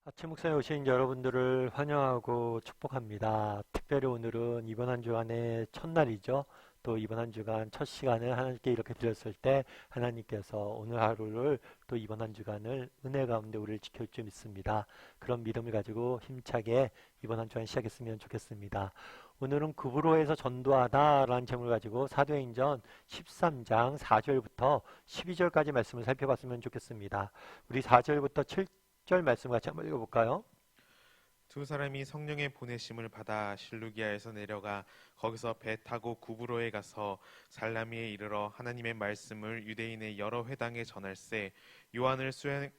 아침 묵상에 오신 여러분들을 환영하고 축복합니다. 특별히 오늘은 이번 한 주간의 첫날이죠. 또 이번 한 주간 첫 시간을 하나님께 이렇게 드렸을 때 하나님께서 오늘 하루를 또 이번 한 주간을 은혜 가운데 우리를 지킬 줄 믿습니다. 그런 믿음을 가지고 힘차게 이번 한 주간 시작했으면 좋겠습니다. 오늘은 구브로에서 전도하다라는 제목을 가지고 사도행전 13장 4절부터 12절까지 말씀을 살펴봤으면 좋겠습니다. 우리 4절부터 7절 말씀 같이 한번 읽어볼까요? 두 사람이 성령의 보내심을 받아 실루기아에서 내려가 거기서 배 타고 구브로에 가서 살라미에 이르러 하나님의 말씀을 유대인의 여러 회당에 전할세. 요한을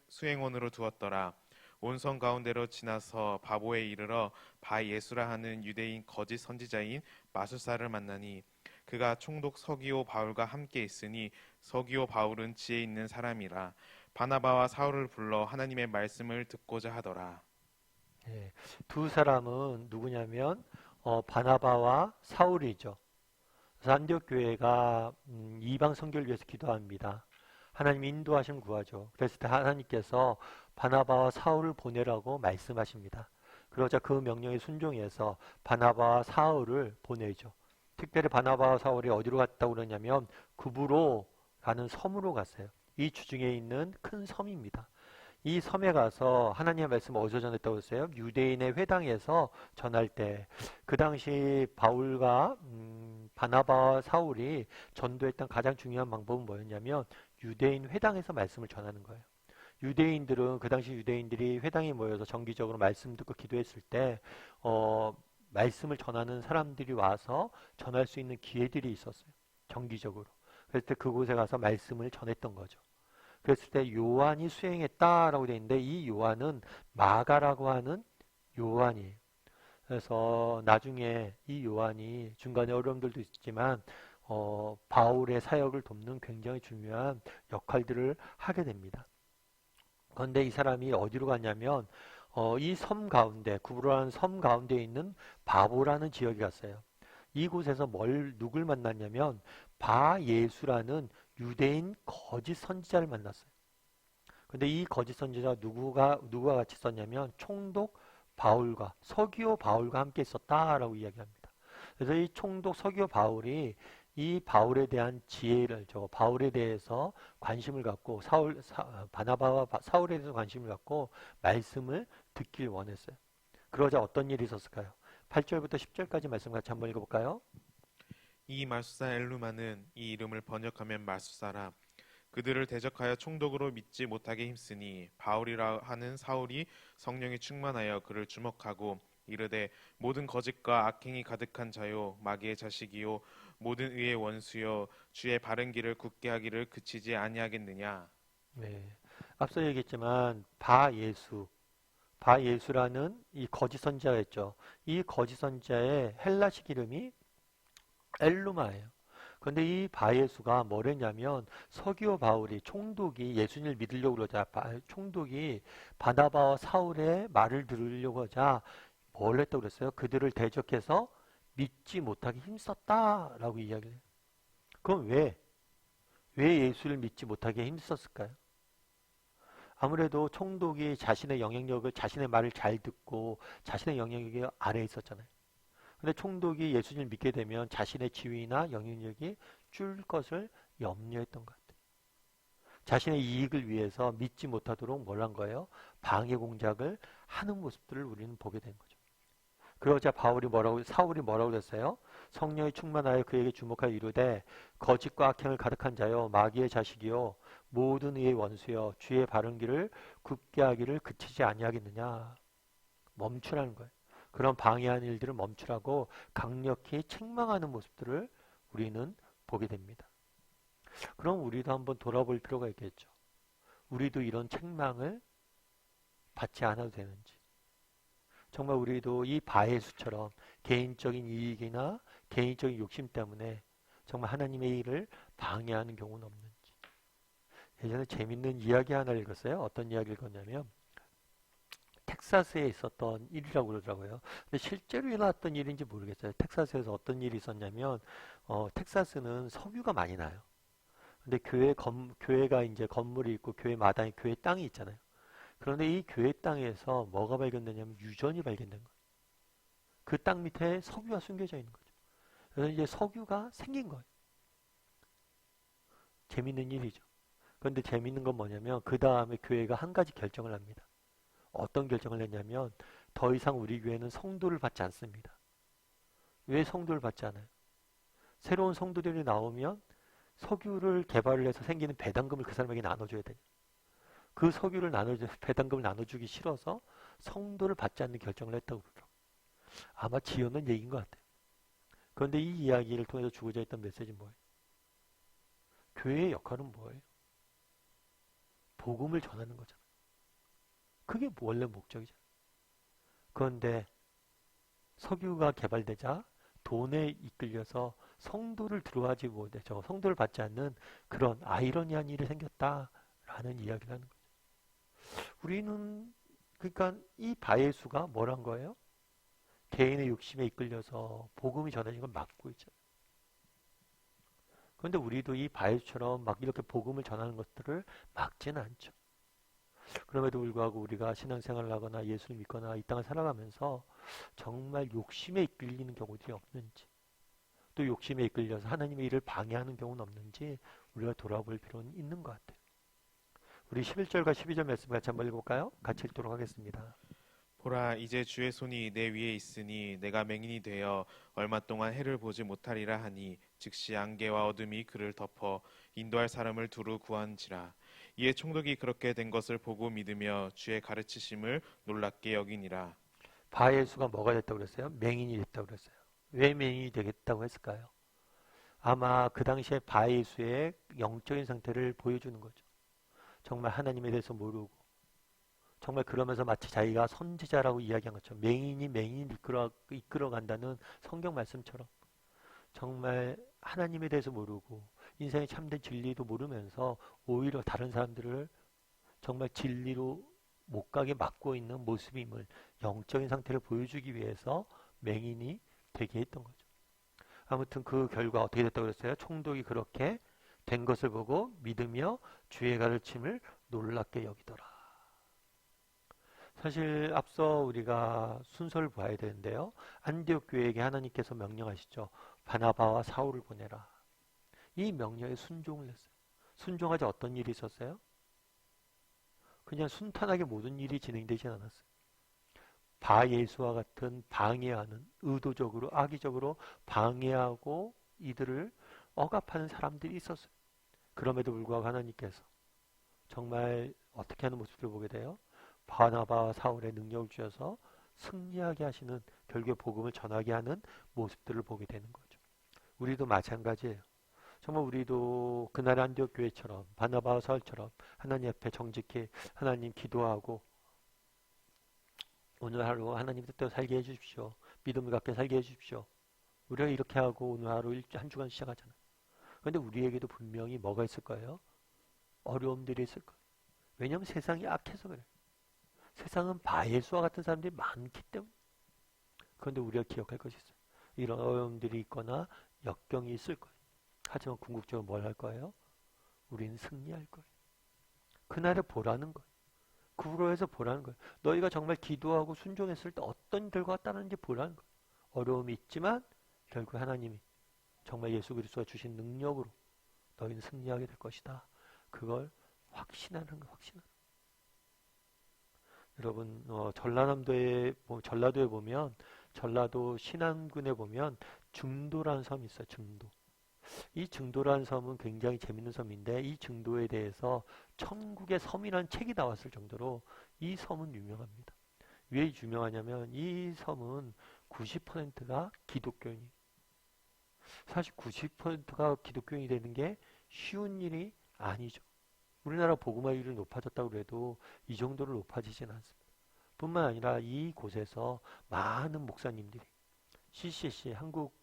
수행원으로 두었더라. 온 성 가운데로 지나서 바보에 이르러 바 예수라 하는 유대인 거짓 선지자인 마술사를 만나니 그가 총독 서기오 바울과 함께 있으니 서기오 바울은 지혜 있는 사람이라. 바나바와 사울을 불러 하나님의 말씀을 듣고자 하더라. 예, 두 사람은 누구냐면 바나바와 사울이죠. 그래서 안디옥 교회가 이방 선교를 위해서 기도합니다. 하나님 인도하심 구하죠. 그랬을 때 하나님께서 바나바와 사울을 보내라고 말씀하십니다. 그러자 그 명령에 순종해서 바나바와 사울을 보내죠. 특별히 바나바와 사울이 어디로 갔다고 그러냐면 구브로라는 섬으로 갔어요. 이 주중에 있는 큰 섬입니다. 이 섬에 가서 하나님의 말씀을 어디서 전했다고 했어요? 유대인의 회당에서 전할 때 그 당시 바울과 바나바와 사울이 전도했던 가장 중요한 방법은 뭐였냐면 유대인 회당에서 말씀을 전하는 거예요. 유대인들은 그 당시 유대인들이 회당에 모여서 정기적으로 말씀 듣고 기도했을 때 말씀을 전하는 사람들이 와서 전할 수 있는 기회들이 있었어요. 정기적으로. 그랬을 때 그곳에 가서 말씀을 전했던 거죠. 그랬을 때 요한이 수행했다라고 되어 있는데 이 요한은 마가라고 하는 요한이에요. 그래서 나중에 이 요한이 중간에 어려움들도 있지만 바울의 사역을 돕는 굉장히 중요한 역할들을 하게 됩니다. 그런데 이 사람이 어디로 갔냐면 이 섬 가운데 구브로라는 섬 가운데 있는 바보라는 지역에 갔어요. 이곳에서 누굴 만났냐면 바예수라는 유대인 거짓 선지자를 만났어요. 근데 이 거짓 선지자 누가 같이 있었냐면 총독 바울과 서기오 바울과 함께 있었다라고 이야기합니다. 그래서 이 총독 서기오 바울이 이 바울에 대한 지혜를 바울에 대해서 관심을 갖고 바나바와 사울에 대해서 관심을 갖고 말씀을 듣길 원했어요. 그러자 어떤 일이 있었을까요? 8절부터 10절까지 말씀 같이 한번 읽어볼까요? 이 마술사 엘루마는 이 이름을 번역하면 마술사라. 그들을 대적하여 총독으로 믿지 못하게 힘쓰니 바울이라 하는 사울이 성령이 충만하여 그를 주목하고 이르되 모든 거짓과 악행이 가득한 자요 마귀의 자식이요 모든 의의 원수요 주의 바른 길을 굳게 하기를 그치지 아니하겠느냐. 네. 앞서 얘기했지만 바예수라는 이 거짓 선지자였죠. 이 거짓 선지자의 헬라식 이름이 엘루마예요. 그런데 이 바예수가 뭐랬냐면 서기오 바울이 총독이 예수님을 믿으려고 그러자 총독이 바나바와 사울의 말을 들으려고 하자 뭘 했다고 그랬어요? 그들을 대적해서 믿지 못하게 힘썼다라고 이야기를 해요. 그럼 왜 예수를 믿지 못하게 힘썼을까요? 아무래도 총독이 자신의 말을 잘 듣고 자신의 영향력 아래에 있었잖아요. 근데 총독이 예수님을 믿게 되면 자신의 지위나 영향력이 줄 것을 염려했던 것 같아요. 자신의 이익을 위해서 믿지 못하도록 뭘 한 거예요? 방해 공작을 하는 모습들을 우리는 보게 된 거죠. 그러자 사울이 뭐라고 그랬어요? 성령이 충만하여 그에게 주목하여 이르되 거짓과 악행을 가득한 자여 마귀의 자식이요 모든 이의 원수여 주의 바른 길을 굳게 하기를 그치지 아니하겠느냐. 멈추라는 거예요. 그런 방해하는 일들을 멈추라고 강력히 책망하는 모습들을 우리는 보게 됩니다. 그럼 우리도 한번 돌아볼 필요가 있겠죠. 우리도 이런 책망을 받지 않아도 되는지. 정말 우리도 이 바예수처럼 개인적인 이익이나 개인적인 욕심 때문에 정말 하나님의 일을 방해하는 경우는 없는지. 예전에 재밌는 이야기 하나 읽었어요. 어떤 이야기를 읽었냐면 텍사스에 있었던 일이라고 그러더라고요. 근데 실제로 일어났던 일인지 모르겠어요. 텍사스에서 어떤 일이 있었냐면 텍사스는 석유가 많이 나요. 근데 교회가 이제 건물이 있고 교회 마당에 교회 땅이 있잖아요. 그런데 이 교회 땅에서 뭐가 발견되냐면 유전이 발견된 거예요. 그 땅 밑에 석유가 숨겨져 있는 거죠. 그래서 이제 석유가 생긴 거예요. 재밌는 일이죠. 그런데 재밌는 건 뭐냐면 그 다음에 교회가 한 가지 결정을 합니다. 어떤 결정을 했냐면 더 이상 우리 교회는 성도를 받지 않습니다. 왜 성도를 받지 않아요? 새로운 성도들이 나오면 석유를 개발을 해서 생기는 배당금을 그 사람에게 나눠줘야 돼요. 그 석유를 배당금을 나눠주기 싫어서 성도를 받지 않는 결정을 했다고 그러더라고요. 아마 지어낸 얘기인 것 같아요. 그런데 이 이야기를 통해서 주고자 했던 메시지는 뭐예요? 교회의 역할은 뭐예요? 복음을 전하는 거잖아요. 그게 원래 목적이잖아요. 그런데 석유가 개발되자 돈에 이끌려서 성도를 들어하지 못해, 성도를 받지 않는 그런 아이러니한 일이 생겼다라는 이야기를 하는 거죠. 우리는 그러니까 이 바예수가 뭐란 거예요? 개인의 욕심에 이끌려서 복음이 전해진 걸 막고 있잖아요. 그런데 우리도 이 바예수처럼 막 이렇게 복음을 전하는 것들을 막지는 않죠. 그럼에도 불구하고 우리가 신앙생활을 하거나 예수를 믿거나 이 땅을 살아가면서 정말 욕심에 이끌리는 경우들이 없는지, 또 욕심에 이끌려서 하나님의 일을 방해하는 경우는 없는지 우리가 돌아볼 필요는 있는 것 같아요. 우리 11절과 12절 말씀 같이 한번 읽어볼까요? 같이 읽도록 하겠습니다. 보라, 이제 주의 손이 내 위에 있으니 내가 맹인이 되어 얼마 동안 해를 보지 못하리라 하니 즉시 안개와 어둠이 그를 덮어 인도할 사람을 두루 구한지라. 이에 총독이 그렇게 된 것을 보고 믿으며 주의 가르치심을 놀랍게 여기니라. 바예수가 뭐가 됐다고 그랬어요? 맹인이 됐다고 그랬어요. 왜 맹인이 되겠다고 했을까요? 아마 그 당시에 바예수의 영적인 상태를 보여주는 거죠. 정말 하나님에 대해서 모르고 정말 그러면서 마치 자기가 선지자라고 이야기한 것처럼 맹인이 맹인을 이끌어간다는 성경 말씀처럼 정말 하나님에 대해서 모르고 인생의 참된 진리도 모르면서 오히려 다른 사람들을 정말 진리로 못 가게 막고 있는 모습임을 영적인 상태를 보여주기 위해서 맹인이 되게 했던 거죠. 아무튼 그 결과 어떻게 됐다고 그랬어요? 총독이 그렇게 된 것을 보고 믿으며 주의 가르침을 놀랍게 여기더라. 사실 앞서 우리가 순서를 봐야 되는데요. 안디옥 교회에게 하나님께서 명령하시죠. 바나바와 사울을 보내라. 이 명령에 순종을 했어요. 순종하지 어떤 일이 있었어요? 그냥 순탄하게 모든 일이 진행되지 않았어요. 바예수와 같은 방해하는, 의도적으로 악의적으로 방해하고 이들을 억압하는 사람들이 있었어요. 그럼에도 불구하고 하나님께서 정말 어떻게 하는 모습을 보게 돼요? 바나바와 사울의 능력을 주셔서 승리하게 하시는, 결국에 복음을 전하게 하는 모습들을 보게 되는 거죠. 우리도 마찬가지예요. 정말 우리도 그날 안디옥 교회처럼 바나바와 사울처럼 하나님 앞에 정직히 하나님 기도하고 오늘 하루 하나님 뜻대로 살게 해주십시오. 믿음을 갖게 살게 해주십시오. 우리가 이렇게 하고 오늘 하루 한 주간 시작하잖아요. 그런데 우리에게도 분명히 뭐가 있을 거예요? 어려움들이 있을 거예요. 왜냐하면 세상이 악해서 그래요. 세상은 바예수와 같은 사람들이 많기 때문에. 그런데 우리가 기억할 것이 있어요. 이런 어려움들이 있거나 역경이 있을 거예요. 하지만 궁극적으로 뭘 할 거예요? 우리는 승리할 거예요. 그날을 보라는 거예요. 구로에서 보라는 거예요. 너희가 정말 기도하고 순종했을 때 어떤 결과가 따르는지 보라는 거예요. 어려움이 있지만 결국 하나님이 정말 예수 그리스도가 주신 능력으로 너희는 승리하게 될 것이다. 그걸 확신하는 거예요. 확신하는 거예요. 여러분 전라도에 보면 전라도 신안군에 보면 증도라는 섬이 있어요. 증도. 이 증도라는 섬은 굉장히 재밌는 섬인데 이 증도에 대해서 천국의 섬이라는 책이 나왔을 정도로 이 섬은 유명합니다. 왜 유명하냐면 이 섬은 90%가 기독교인이. 사실 90%가 기독교인이 되는 게 쉬운 일이 아니죠. 우리나라 복음화율이 높아졌다고 해도 이 정도로 높아지진 않습니다. 뿐만 아니라 이곳에서 많은 목사님들이 CCC 한국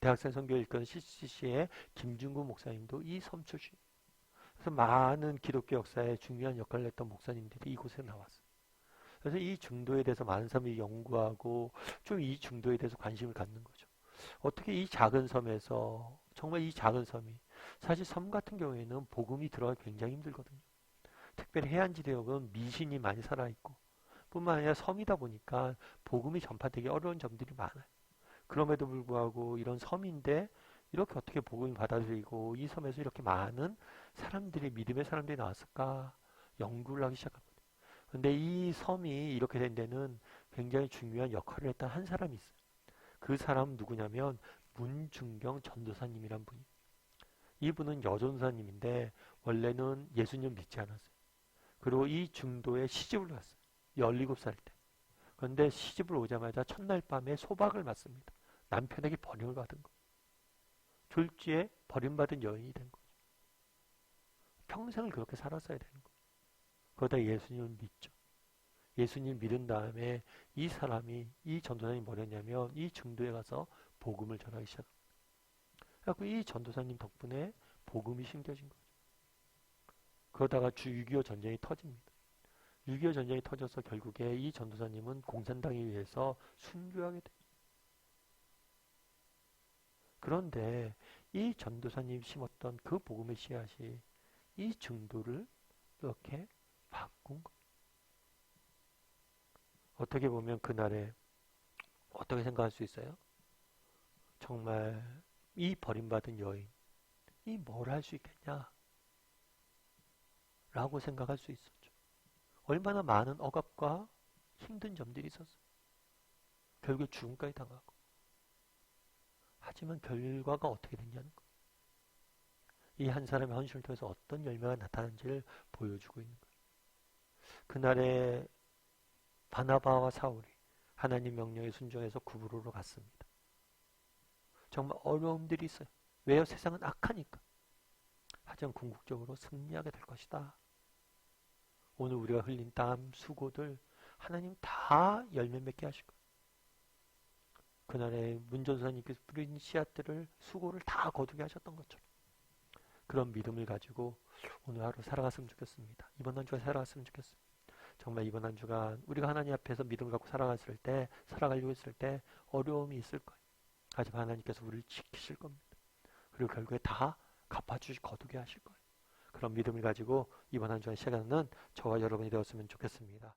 대학생 선교를 이끄는 CCC의 김준구 목사님도 이 섬 출신. 그래서 많은 기독교 역사에 중요한 역할을 했던 목사님들이 이곳에 나왔어요. 그래서 이 중도에 대해서 많은 사람들이 연구하고 좀 이 중도에 대해서 관심을 갖는 거죠. 어떻게 이 작은 섬에서 정말 이 작은 섬이 사실 섬 같은 경우에는 복음이 들어가기 굉장히 힘들거든요. 특별히 해안 지역은 미신이 많이 살아있고 뿐만 아니라 섬이다 보니까 복음이 전파되기 어려운 점들이 많아요. 그럼에도 불구하고 이런 섬인데 이렇게 어떻게 복음이 받아들이고 이 섬에서 이렇게 많은 사람들이 믿음의 사람들이 나왔을까 연구를 하기 시작합니다. 근데 이 섬이 이렇게 된 데는 굉장히 중요한 역할을 했던 한 사람이 있어요. 그 사람은 누구냐면 문중경 전도사님이란 분이에요. 이분은 여전사님인데 원래는 예수님 믿지 않았어요. 그리고 이 중도에 시집을 갔어요. 17살 때. 그런데 시집을 오자마자 첫날 밤에 소박을 맞습니다. 남편에게 버림을 받은 거예요. 졸지에 버림받은 여인이 된 거예요. 평생을 그렇게 살았어야 되는 거예요. 그러다 예수님을 믿죠. 예수님 믿은 다음에 이 사람이 이 전도사님이 뭘 했냐면 이 중도에 가서 복음을 전하기 시작합니다. 그래서 이 전도사님 덕분에 복음이 심겨진 거죠. 그러다가 주 6.25 전쟁이 터집니다. 6.25 전쟁이 터져서 결국에 이 전도사님은 공산당에 의해서 순교하게 돼요. 그런데 이 전도사님이 심었던 그 복음의 씨앗이 이 중도를 이렇게 바꾼 거예요. 어떻게 보면 그날에 어떻게 생각할 수 있어요? 정말 이 버림받은 여인이 뭘 할 수 있겠냐? 라고 생각할 수 있었죠. 얼마나 많은 억압과 힘든 점들이 있었어요. 결국에 죽음까지 당하고. 하지만 결과가 어떻게 됐냐는 거예요. 이 한 사람의 헌신을 통해서 어떤 열매가 나타난지를 보여주고 있는 거예요. 그날에 바나바와 사울이 하나님 명령에 순종해서 구브로로 갔습니다. 정말 어려움들이 있어요. 왜요? 세상은 악하니까. 하지만 궁극적으로 승리하게 될 것이다. 오늘 우리가 흘린 땀, 수고들 하나님 다 열매 맺게 하실 거예요. 그날에 문전사님께서 뿌린 씨앗들을 수고를 다 거두게 하셨던 것처럼 그런 믿음을 가지고 오늘 하루 살아갔으면 좋겠습니다. 이번 한 주가 살아갔으면 좋겠습니다. 정말 이번 한 주간 우리가 하나님 앞에서 믿음을 갖고 살아가려고 했을 때 어려움이 있을 거예요. 하지만 하나님께서 우리를 지키실 겁니다. 그리고 결국에 다 거두게 하실 거예요. 그런 믿음을 가지고 이번 한 주간 시간은 저와 여러분이 되었으면 좋겠습니다.